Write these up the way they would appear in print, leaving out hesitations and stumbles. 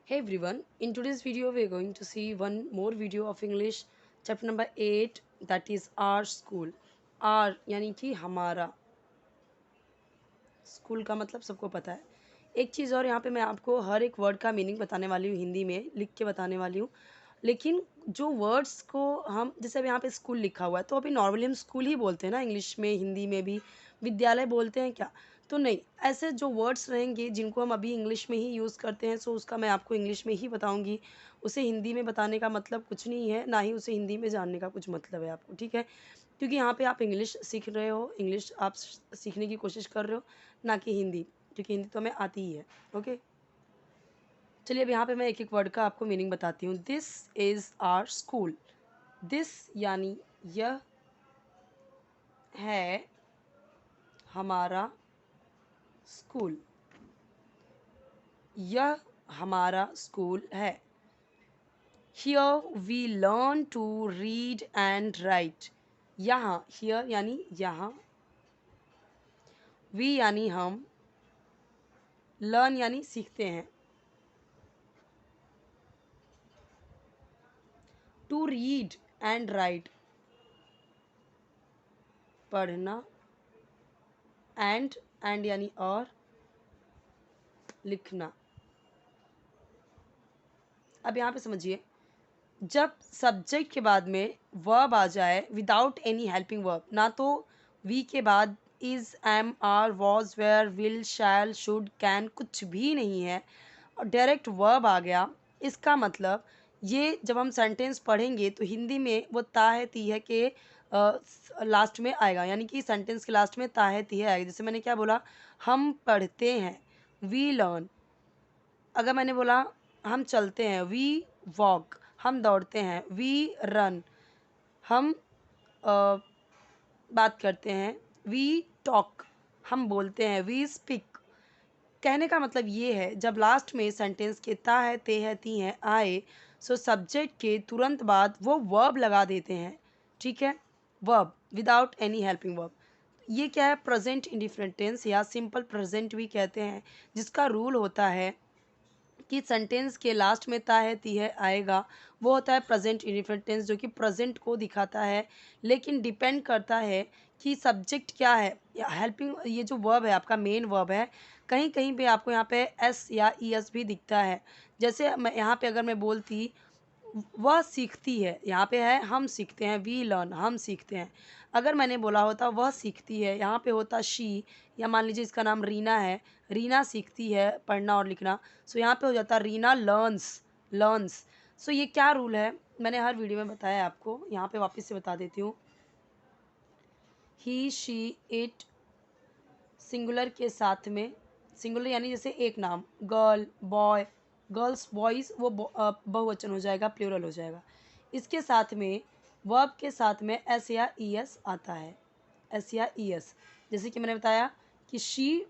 Hey everyone, in today's video we are going to see one more video of English chapter number 8 that is our school. our यानी कि हमारा school का मतलब सबको पता है। एक चीज़ और यहाँ पे मैं आपको हर एक वर्ड का मीनिंग बताने वाली हूँ, हिंदी में लिख के बताने वाली हूँ। लेकिन जो वर्ड्स को हम जैसे अब यहाँ पे स्कूल लिखा हुआ है तो अभी नॉर्मली हम स्कूल ही बोलते हैं ना, इंग्लिश में हिंदी में भी विद्यालय बोलते हैं क्या? तो नहीं, ऐसे जो वर्ड्स रहेंगे जिनको हम अभी इंग्लिश में ही यूज़ करते हैं सो उसका मैं आपको इंग्लिश में ही बताऊँगी। उसे हिंदी में बताने का मतलब कुछ नहीं है, ना ही उसे हिंदी में जानने का कुछ मतलब है आपको, ठीक है? क्योंकि यहाँ पे आप इंग्लिश सीख रहे हो, इंग्लिश आप सीखने की कोशिश कर रहे हो, ना कि हिंदी, क्योंकि हिंदी तो हमें आती ही है। ओके, चलिए अब यहाँ पे मैं एक एक वर्ड का आपको मीनिंग बताती हूँ। This is our school. This यानी यह है हमारा स्कूल, यह हमारा स्कूल है। Here we learn to read and write. यहाँ, हियर यानी यहाँ, वी यानी हम, लर्न यानी सीखते हैं, टू रीड एंड राइट पढ़ना, एंड यानी और, लिखना। अब यहाँ पे समझिए, जब सब्जेक्ट के बाद में वर्ब आ जाए विदाउट एनी हेल्पिंग वर्ब, ना तो वी के बाद is, am, are, was, were, will, shall, should, can कुछ भी नहीं है और डायरेक्ट वर्ब आ गया, इसका मतलब ये जब हम सेंटेंस पढ़ेंगे तो हिंदी में वो ता है ती है के लास्ट में आएगा, यानी कि सेंटेंस के लास्ट में ता है ती है आएगा। जैसे मैंने क्या बोला, हम पढ़ते हैं, वी लर्न। अगर मैंने बोला हम चलते हैं, वी वॉक। हम दौड़ते हैं, वी रन। हम अ, बात करते हैं, वी टॉक। हम बोलते हैं, वी स्पीक। कहने का मतलब ये है, जब लास्ट में सेंटेंस के ता है ते है ती है आए सो सब्जेक्ट के तुरंत बाद वो वर्ब लगा देते हैं, ठीक है? Verb without any helping verb. ये क्या है? प्रेजेंट इंडिफरेंट टेंस या सिंपल प्रेजेंट भी कहते हैं, जिसका रूल होता है कि सेंटेंस के लास्ट में ता है ती है आएगा, वो होता है प्रेजेंट इंडिफरेंट टेंस, जो कि प्रेजेंट को दिखाता है। लेकिन डिपेंड करता है कि सब्जेक्ट क्या है या हेल्पिंग, ये जो वर्ब है आपका मेन वर्ब है, कहीं कहीं पे आपको यहाँ पे एस या ई एस भी दिखता है। जैसे मैं यहाँ पे अगर मैं बोलती वह सीखती है, यहाँ पे है हम सीखते हैं, वी लर्न, हम सीखते हैं। अगर मैंने बोला होता वह सीखती है, यहाँ पे होता शी, या मान लीजिए इसका नाम रीना है, रीना सीखती है पढ़ना और लिखना, सो यहाँ पे हो जाता रीना लर्न्स, लर्न्स। सो ये क्या रूल है, मैंने हर वीडियो में बताया आपको, यहाँ पे वापस से बता देती हूँ। ही, शी, इट सिंगुलर के साथ में, सिंगुलर यानी जैसे एक नाम, गर्ल, बॉय, गर्ल्स, बॉयज़, वो बहुवचन हो जाएगा, प्लूरल हो जाएगा। इसके साथ में वर्ब के साथ में एस या ई एस आता है, एस या ई एस। जैसे कि मैंने बताया कि शी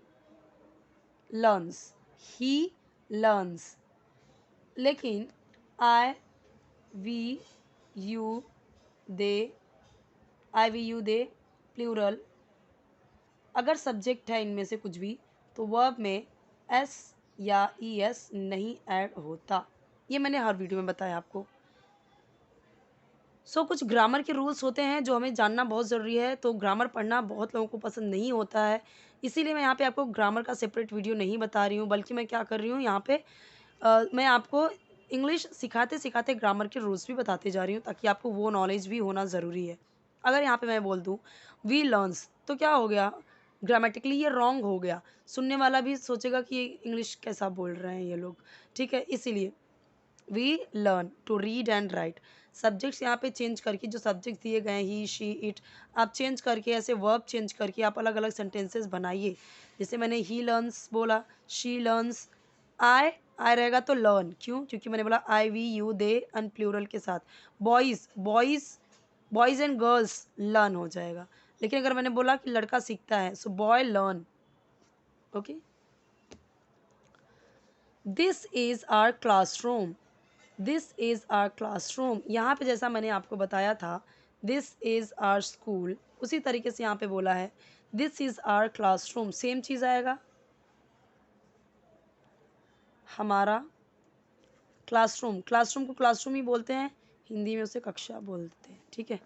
लर्न्स, ही लर्न्स। लेकिन I, we, you, they, I, we, you, they plural, अगर सब्जेक्ट है इनमें से कुछ भी तो वर्ब में एस या ई एस नहीं ऐड होता। ये मैंने हर वीडियो में बताया आपको। कुछ ग्रामर के रूल्स होते हैं जो हमें जानना बहुत ज़रूरी है, तो ग्रामर पढ़ना बहुत लोगों को पसंद नहीं होता है, इसीलिए मैं यहाँ पे आपको ग्रामर का सेपरेट वीडियो नहीं बता रही हूँ, बल्कि मैं क्या कर रही हूँ यहाँ पे मैं आपको इंग्लिश सिखाते सिखाते ग्रामर के रूल्स भी बताते जा रही हूँ, ताकि आपको वो नॉलेज भी होना ज़रूरी है। अगर यहाँ पे मैं बोल दूँ वी लर्न्स, तो क्या हो गया, ग्रामेटिकली ये रॉन्ग हो गया, सुनने वाला भी सोचेगा कि ये इंग्लिश कैसा बोल रहे हैं ये लोग, ठीक है? इसीलिए we learn to read and write. Subjects यहाँ पे चेंज करके, जो सब्जेक्ट दिए गए हैं ही, शी, इट, आप चेंज करके ऐसे वर्ब चेंज करके आप अलग अलग सेंटेंसेस बनाइए। जैसे मैंने ही लर्न्स बोला, शी लर्न्स, आई रहेगा तो लर्न, क्यों? क्योंकि मैंने बोला I, we, you, they and plural के साथ। Boys, boys, boys and girls learn हो जाएगा। लेकिन अगर मैंने बोला कि लड़का सीखता है so boy learn. Okay, this is our classroom. This is our classroom, यहाँ पे जैसा मैंने आपको बताया था दिस इज़ आवर स्कूल, उसी तरीके से यहाँ पे बोला है this is our classroom, same चीज़ आएगा, हमारा क्लासरूम, क्लासरूम को क्लासरूम ही बोलते हैं, हिंदी में उसे कक्षा बोलते हैं, ठीक है।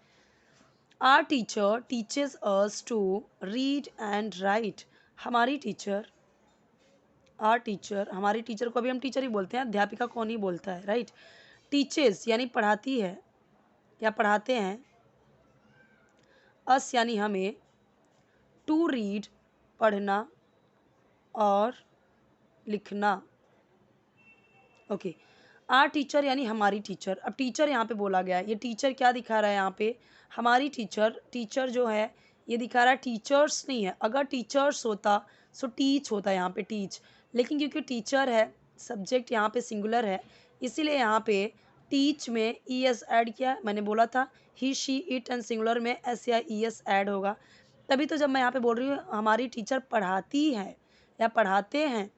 Our teacher teaches us to read and write. हमारी टीचर, आवर टीचर, हमारी टीचर को भी हम टीचर ही बोलते हैं, अध्यापिका कौन ही बोलता है, राइट। टीचेस यानी पढ़ाती है या पढ़ाते हैं, अस यानी हमें, टू रीड पढ़ना और लिखना, ओके। आर टीचर यानी हमारी टीचर। अब टीचर यहाँ पे बोला गया है, ये टीचर क्या दिखा रहा है यहाँ पे, हमारी टीचर, टीचर जो है ये दिखा रहा है टीचर्स नहीं है, अगर टीचर्स होता सो टीच होता है यहाँ पे, टीच, लेकिन क्योंकि टीचर है, सब्जेक्ट यहाँ पे सिंगुलर है, इसीलिए यहाँ पे टीच में ई एस ऐड किया है। मैंने बोला था ही शी इट एंड सिंगुलर में एस या ई एस ऐड होगा, तभी तो जब मैं यहाँ पे बोल रही हूँ हमारी टीचर पढ़ाती है या पढ़ाते हैं,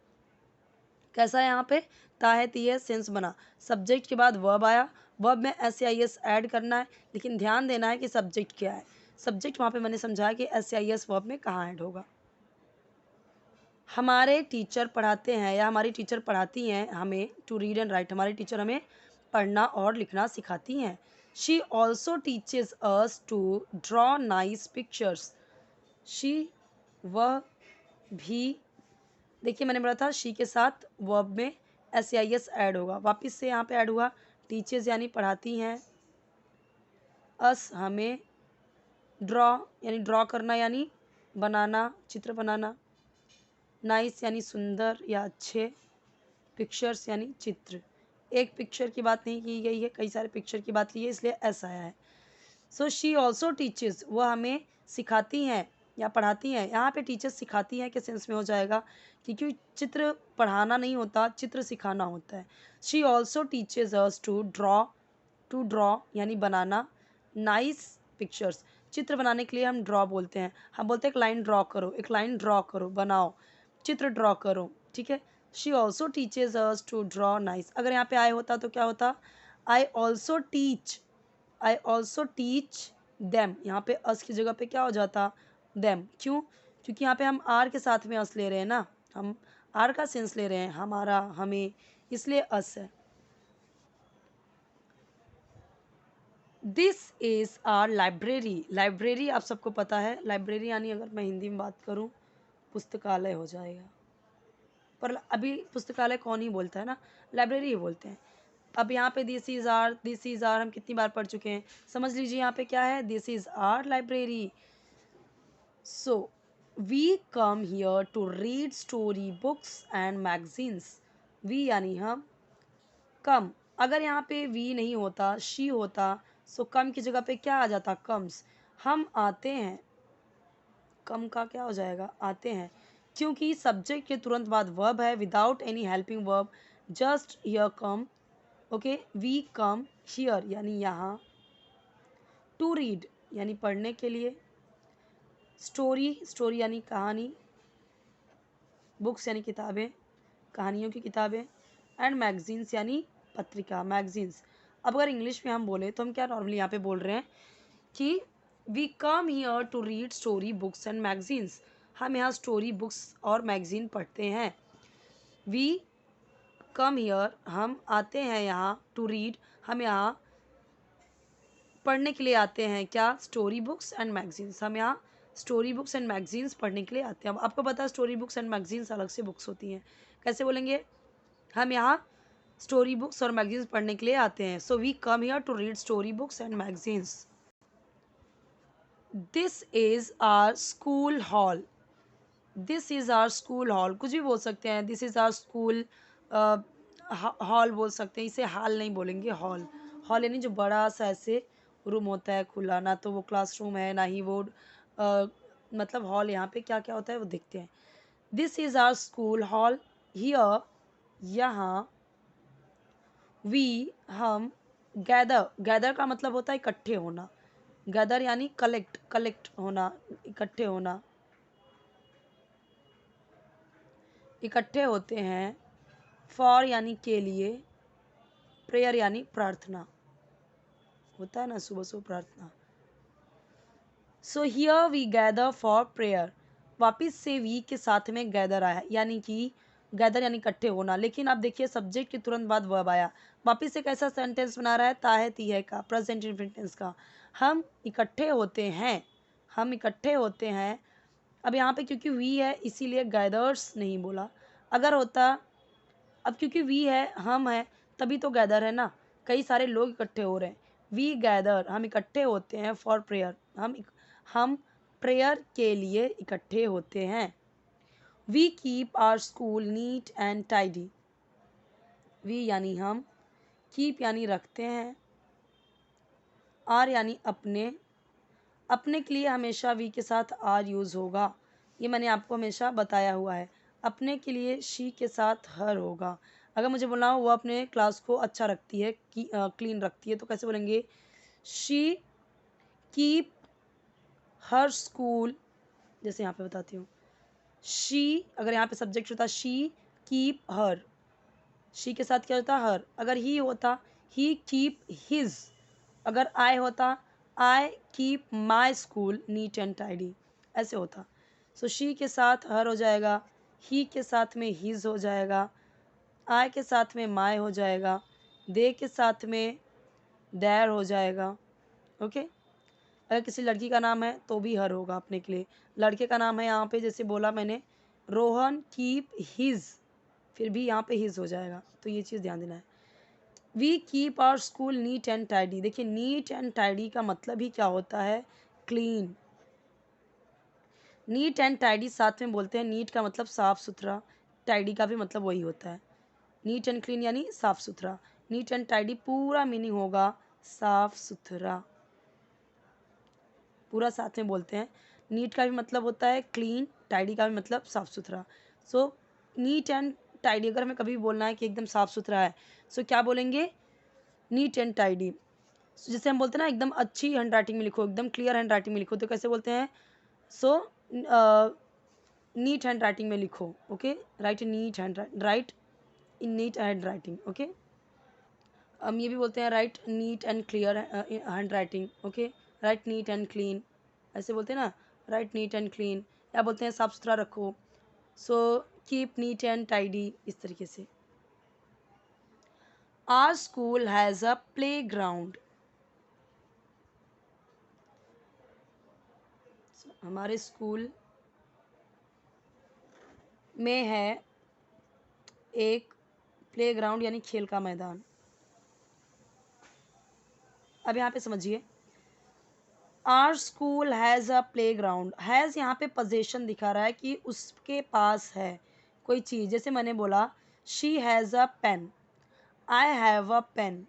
कैसा है यहाँ पे, ता है ती है, सेंस बना, सब्जेक्ट के बाद वर्ब आया, वर्ब में एस या आई एस ऐड करना है, लेकिन ध्यान देना है कि सब्जेक्ट क्या है, सब्जेक्ट वहाँ पे मैंने समझाया कि एस या आई एस वर्ब में कहाँ ऐड होगा। हमारे टीचर पढ़ाते हैं या हमारी टीचर पढ़ाती हैं हमें टू रीड एंड राइट, हमारी टीचर हमें पढ़ना और लिखना सिखाती हैं। She also teaches us to draw nice pictures. She, वह भी, देखिए मैंने बोला था शी के साथ वर्ब में एस आई एस ऐड होगा, वापस से यहाँ पे ऐड हुआ, टीचर्स यानी पढ़ाती हैं, अस हमें, ड्रॉ यानी ड्रॉ करना यानी बनाना, चित्र बनाना, नाइस यानी सुंदर या अच्छे, पिक्चर्स यानी चित्र, एक पिक्चर की बात नहीं की गई है, कई सारे पिक्चर की बात की है, इसलिए एस आया है। सो शी ऑल्सो टीचर्स, वह हमें सिखाती हैं या पढ़ाती हैं, यहाँ पे टीचर्स सिखाती हैं के सेंस में हो जाएगा, क्योंकि चित्र पढ़ाना नहीं होता, चित्र सिखाना होता है। She also teachers us to draw यानी बनाना, नाइस पिक्चर्स, चित्र बनाने के लिए हम ड्रॉ बोलते हैं, हम बोलते हैं एक लाइन ड्रॉ करो, एक लाइन ड्रॉ करो, बनाओ, चित्र ड्रॉ करो, ठीक है। She also teachers us to draw nice, अगर यहाँ पे आए होता तो क्या होता, I also teach, I also teach them, यहाँ पे अस की जगह पे क्या हो जाता, देम, क्यों, क्योंकि यहाँ पे हम आर के साथ में अस ले रहे हैं ना, हम आर का सेंस ले रहे हैं, हमारा, हमें, इसलिए अस है। This is our library, library आप सबको पता है, लाइब्रेरी यानी अगर मैं हिंदी में बात करूँ पुस्तकालय हो जाएगा, पर अभी पुस्तकालय कौन ही बोलता है ना, लाइब्रेरी ही बोलते हैं। अब यहाँ पे दिस इज आर हम कितनी बार पढ़ चुके हैं, समझ लीजिए यहाँ पे क्या है, this is our library. So we come here to read story books and magazines, we यानी हम, कम, अगर यहाँ पे वी नहीं होता, शी होता, सो कम की जगह पे क्या आ जाता, कम्स, हम आते हैं, कम का क्या हो जाएगा, आते हैं, क्योंकि सब्जेक्ट के तुरंत बाद वर्ब है, without any helping verb, just here come, okay, we come here यानी यहाँ, टू रीड यानी पढ़ने के लिए, स्टोरी, स्टोरी यानी कहानी, बुक्स यानी किताबें, कहानियों की किताबें, एंड मैगजीन्स यानी पत्रिका, मैगजीन्स। अब अगर इंग्लिश में हम बोले तो हम क्या नॉर्मली यहाँ पे बोल रहे हैं कि we come here to read story books and magazines, हम यहाँ स्टोरी बुक्स और मैगजीन पढ़ते हैं। वी कम हियर हम आते हैं यहाँ, टू रीड हम यहाँ पढ़ने के लिए आते हैं, क्या, स्टोरी बुक्स एंड मैगजीन्स, हम यहाँ स्टोरी बुक्स एंड मैगजीन्स पढ़ने के लिए आते हैं। अब आपको पता है स्टोरी बुक्स एंड मैगजीन्स अलग से बुक्स होती हैं, कैसे बोलेंगे, हम यहाँ स्टोरी बुक्स और मैगजीन्स पढ़ने के लिए आते हैं। So we come here to read story books and magazines. This is our school hall, this is our school hall, कुछ भी बोल सकते हैं, this is our school hall बोल सकते हैं, इसे हॉल नहीं बोलेंगे, हॉल, हॉल यानी जो बड़ा सा ऐसे रूम होता है खुला, ना तो वो क्लासरूम है ना ही वो मतलब हॉल, यहाँ पे क्या क्या होता है वो देखते हैं। This is our school hall, here यहाँ, वी हम, गैदर, गैदर का मतलब होता है इकट्ठे होना, गैदर यानी कलेक्ट, कलेक्ट होना, इकट्ठे होना, इकट्ठे होते हैं, फॉर यानी के लिए, प्रेयर यानी प्रार्थना, होता है ना सुबह सुबह प्रार्थना। So here we gather for prayer, वापिस से वी के साथ में गैदर आया, यानी कि गैदर यानी इकट्ठे होना। लेकिन आप देखिए सब्जेक्ट के तुरंत बाद वर्ब आया, वापिस एक ऐसा सेंटेंस बना रहा है ताहे तीहे का, प्रेजेंट इंडेफिनिट टेंस का। हम इकट्ठे होते हैं, हम इकट्ठे होते हैं। अब यहाँ पे क्योंकि वी है इसीलिए गैदर्स नहीं बोला। अगर होता, अब क्योंकि वी है, हम है, तभी तो गैदर है ना, कई सारे लोग इकट्ठे हो रहे हैं। वी गैदर, हम इकट्ठे होते हैं फॉर प्रेयर, हम प्रेयर के लिए इकट्ठे होते हैं। We keep our school neat and tidy. We यानी हम, कीप यानी रखते हैं, आर यानी अपने, अपने के लिए हमेशा वी के साथ आर यूज़ होगा, ये मैंने आपको हमेशा बताया हुआ है। अपने के लिए शी के साथ हर होगा। अगर मुझे बोलना हो वो अपने क्लास को अच्छा रखती है, क्लीन रखती है, तो कैसे बोलेंगे? शी कीप हर स्कूल, जैसे यहाँ पे बताती हूँ, शी अगर यहाँ पे सब्जेक्ट होता शी कीप हर, शी के साथ क्या होता हर। अगर ही होता ही कीप हिज। अगर आई होता I keep my school neat and tidy, ऐसे होता। सो शी के साथ हर हो जाएगा, ही के साथ में हिज हो जाएगा, आई के साथ में माई हो जाएगा, दे के साथ में देयर हो जाएगा। ओके। अगर किसी लड़की का नाम है तो भी हर होगा अपने के लिए। लड़के का नाम है यहाँ पे, जैसे बोला मैंने रोहन कीप हिज, फिर भी यहाँ पे हिज हो जाएगा, तो ये चीज़ ध्यान देना है। We keep our school neat and tidy. देखिए नीट एंड टाइडी का मतलब ही क्या होता है? क्लीन। नीट एंड टाइडी साथ में बोलते हैं। नीट का मतलब साफ सुथरा, टाइडी का भी मतलब वही होता है। नीट एंड क्लीन यानी साफ सुथरा। नीट एंड टाइडी पूरा मीनिंग होगा साफ सुथरा, पूरा साथ में बोलते हैं। नीट का भी मतलब होता है क्लीन, टाइडी का भी मतलब साफ सुथरा। सो नीट एंड टाइडी अगर हमें कभी बोलना है कि एकदम साफ सुथरा है, सो क्या बोलेंगे? NEET and tidy. जैसे हम बोलते हैं ना एकदम अच्छी हैंड राइटिंग में लिखो, एकदम क्लियर हैंड राइटिंग में लिखो, तो कैसे बोलते हैं? सो नीट हैंड राइटिंग में लिखो। Okay, write neat hand, write in neat handwriting. Okay, हम ये भी बोलते हैं write neat and clear handwriting. Okay, write neat and clean, ऐसे बोलते हैं ना, राइट नीट एंड क्लीन। या बोलते हैं साफ सुथरा रखो, so keep neat and tidy, इस तरीके से। Our school has a playground. हमारे स्कूल में है एक प्ले ग्राउंड यानी खेल का मैदान। अब यहाँ पे समझिए, our school has a playground. Has यहाँ पे पोजेशन दिखा रहा है कि उसके पास है कोई चीज़। जैसे मैंने बोला she has a pen, I have a pen,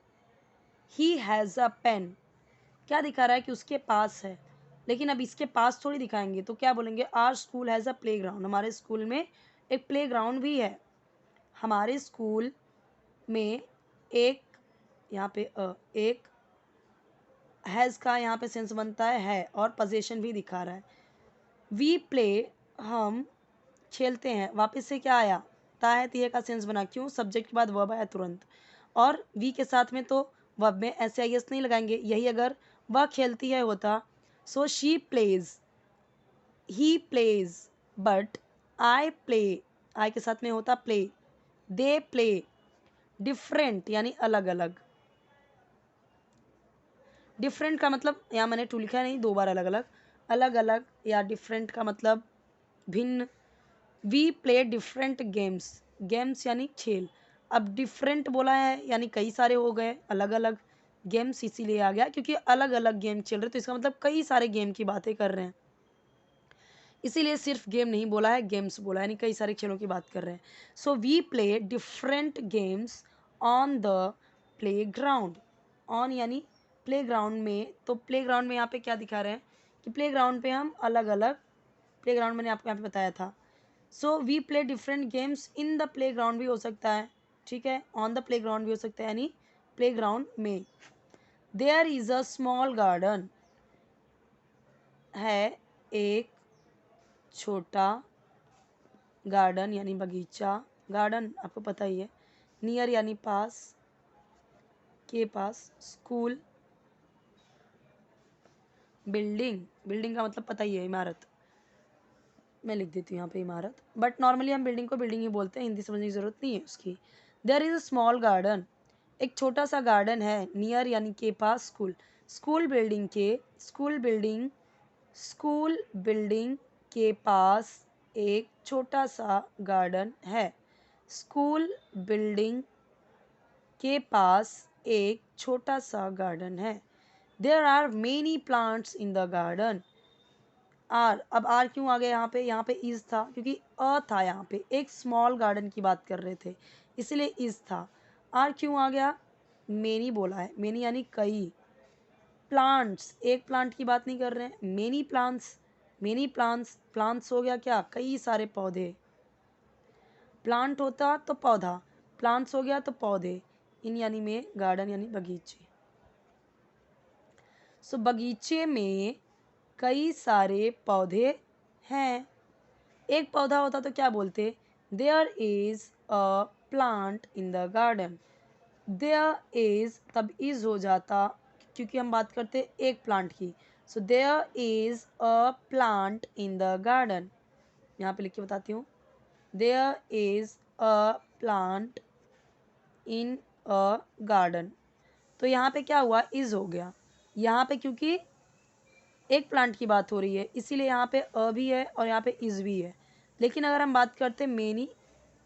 he has a pen, क्या दिखा रहा है कि उसके पास है। लेकिन अब इसके पास थोड़ी दिखाएंगे, तो क्या बोलेंगे? Our school has a playground. हमारे स्कूल में एक प्ले ग्राउंड भी है। हमारे स्कूल में एक, यहाँ पे एक हैज़ का यहाँ पे सेंस बनता है और पोजेशन भी दिखा रहा है। वी प्ले, हम खेलते हैं, वापस से क्या आया? ता है तिये का सेंस बना, क्यों? सब्जेक्ट के बाद वर्ब आया तुरंत, और वी के साथ में तो वर्ब में ऐसे आई एस नहीं लगाएंगे। यही अगर वह खेलती है होता, so she plays, he plays, but I play, I के साथ में होता प्ले, दे प्ले, डिफरेंट यानी अलग अलग। डिफरेंट का मतलब यहाँ मैंने टू लिखा नहीं, दो बार अलग अलग, अलग अलग या डिफरेंट का मतलब भिन्न। We play different games, games यानी खेल। अब डिफरेंट बोला है यानी कई सारे हो गए अलग अलग, गेम्स इसीलिए आ गया क्योंकि अलग अलग गेम खेल रहे, तो इसका मतलब कई सारे गेम की बातें कर रहे हैं, इसीलिए सिर्फ गेम नहीं बोला है, गेम्स बोला है, यानी कई सारे खेलों की बात कर रहे हैं। So we play different games on the playground. On यानी प्ले ग्राउंड में, तो प्ले ग्राउंड में यहाँ पे क्या दिखा रहे हैं कि प्ले ग्राउंड पे हम अलग अलग, प्ले ग्राउंड मैंने आपको यहाँ पे बताया था। So we play different games in the playground भी हो सकता है, ठीक है, ऑन द प्ले ग्राउंड भी हो सकता है, यानी प्ले ग्राउंड में। There is a small garden, है एक छोटा गार्डन यानी बगीचा, गार्डन आपको पता ही है। नियर यानी पास, के पास, स्कूल, बिल्डिंग, बिल्डिंग का मतलब पता ही है, इमारत। मैं लिख देती हूँ यहाँ पे इमारत, बट नॉर्मली हम बिल्डिंग को बिल्डिंग ही बोलते हैं, हिंदी समझने की ज़रूरत नहीं है उसकी। There is a small garden, एक छोटा सा गार्डन है, नियर यानी के पास, स्कूल, स्कूल बिल्डिंग के, स्कूल बिल्डिंग के पास एक छोटा सा गार्डन है, स्कूल बिल्डिंग के पास एक छोटा सा गार्डन है। There are many plants in the garden. Are, अब आर क्यों आ गया यहाँ पे इज था क्योंकि अ था, यहाँ पे एक स्मॉल गार्डन की बात कर रहे थे इसलिए इज था। आर क्यों आ गया, मेनी बोला है, मेनी यानी कई, प्लांट्स एक प्लांट की बात नहीं कर रहे हैं, many plants, many plants, plants हो गया क्या, कई सारे पौधे, प्लांट होता तो पौधा, प्लांट्स हो गया तो पौधे, इन यानी में गार्डन यानी बगीचे। सो बगीचे में कई सारे पौधे हैं। एक पौधा होता तो क्या बोलते, there is a plant in the garden, there is तब इज हो जाता क्योंकि हम बात करते एक प्लांट की। So there is a plant in the garden, यहाँ पे लिख के बताती हूँ, there is a plant in a garden. तो यहाँ पे क्या हुआ, इज हो गया, यहाँ पे क्योंकि एक प्लांट की बात हो रही है इसीलिए यहाँ पे अ भी है और यहाँ पे इज भी है। लेकिन अगर हम बात करते मेनी,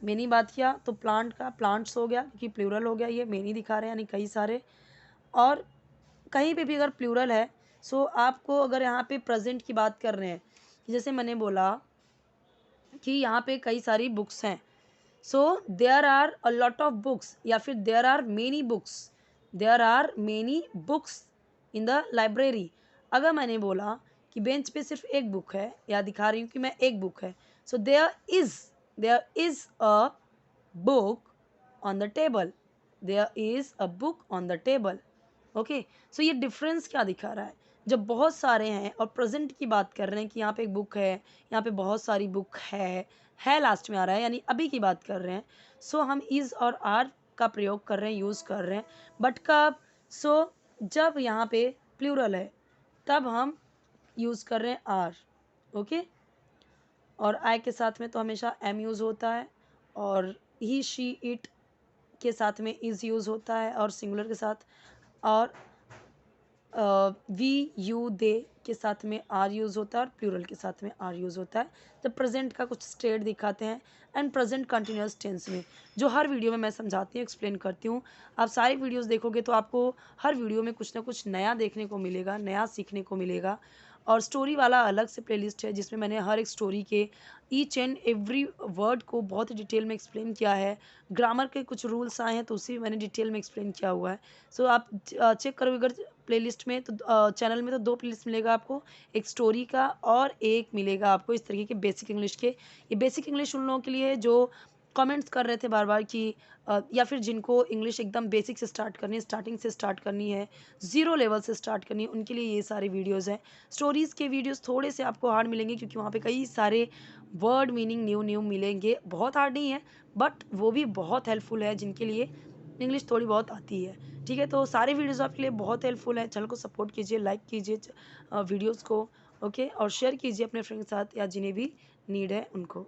मेनी बात किया तो प्लांट का प्लांट्स हो गया क्योंकि प्लूरल हो गया, ये मेनी दिखा रहे हैं यानी कई सारे। और कहीं पे भी अगर प्लूरल है, सो आपको अगर यहाँ पे प्रेजेंट की बात कर रहे हैं, जैसे मैंने बोला कि यहाँ पे कई सारी बुक्स हैं, so there are a lot of books, या फिर there are many books, there are many books in the library. अगर मैंने बोला कि बेंच पे सिर्फ एक बुक है, या दिखा रही हूँ कि मैं एक बुक है, so there is a book on the table, there is a book on the table. Okay, so ये डिफरेंस क्या दिखा रहा है, जब बहुत सारे हैं और प्रेजेंट की बात कर रहे हैं कि यहाँ पे एक बुक है, यहाँ पे बहुत सारी बुक है लास्ट में आ रहा है यानी अभी की बात कर रहे हैं, सो हम इज़ और आर का प्रयोग कर रहे हैं, यूज़ कर रहे हैं। बट कब, सो जब यहाँ पे प्लूरल है तब हम यूज़ कर रहे हैं आर। ओके, और आई के साथ में तो हमेशा एम यूज़ होता है, और ही शी इट के साथ में इज़ यूज़ होता है, और सिंगुलर के साथ, और वी यू दे के साथ में आर यूज़ होता है, और प्लूरल के साथ में आर यूज़ होता है। जब प्रेजेंट का कुछ स्टेट दिखाते हैं एंड प्रेजेंट कंटिन्यूस टेंस में, जो हर वीडियो में मैं समझाती हूँ, एक्सप्लेन करती हूँ। आप सारी वीडियोस देखोगे तो आपको हर वीडियो में कुछ ना कुछ नया देखने को मिलेगा, नया सीखने को मिलेगा। और स्टोरी वाला अलग से प्लेलिस्ट है जिसमें मैंने हर एक स्टोरी के ईच एंड एवरी वर्ड को बहुत ही डिटेल में एक्सप्लेन किया है। ग्रामर के कुछ रूल्स आए हैं तो उसी मैंने डिटेल में एक्सप्लेन किया हुआ है। सो आप चेक करोगे अगर प्लेलिस्ट में तो चैनल में तो दो प्लेलिस्ट मिलेगा आपको, एक स्टोरी का और एक मिलेगा आपको इस तरीके के बेसिक इंग्लिश के। ये बेसिक इंग्लिश उन लोगों के लिए जो कमेंट्स कर रहे थे बार बार कि या फिर जिनको इंग्लिश एकदम बेसिक से स्टार्ट करनी है, स्टार्टिंग से स्टार्ट करनी है, ज़ीरो लेवल से स्टार्ट करनी है, उनके लिए ये सारे वीडियोज़ हैं। स्टोरीज़ के वीडियोज़ थोड़े से आपको हार्ड मिलेंगे क्योंकि वहाँ पे कई सारे वर्ड मीनिंग न्यू न्यू मिलेंगे, बहुत हार्ड नहीं है बट वो भी बहुत हेल्पफुल है जिनके लिए इंग्लिश थोड़ी बहुत आती है। ठीक है, तो सारे वीडियोज़ आपके लिए बहुत हेल्पफुल हैं। चैनल को सपोर्ट कीजिए, लाइक कीजिए वीडियोज़ को, ओके, और शेयर कीजिए अपने फ्रेंड के साथ या जिन्हें भी नीड है उनको।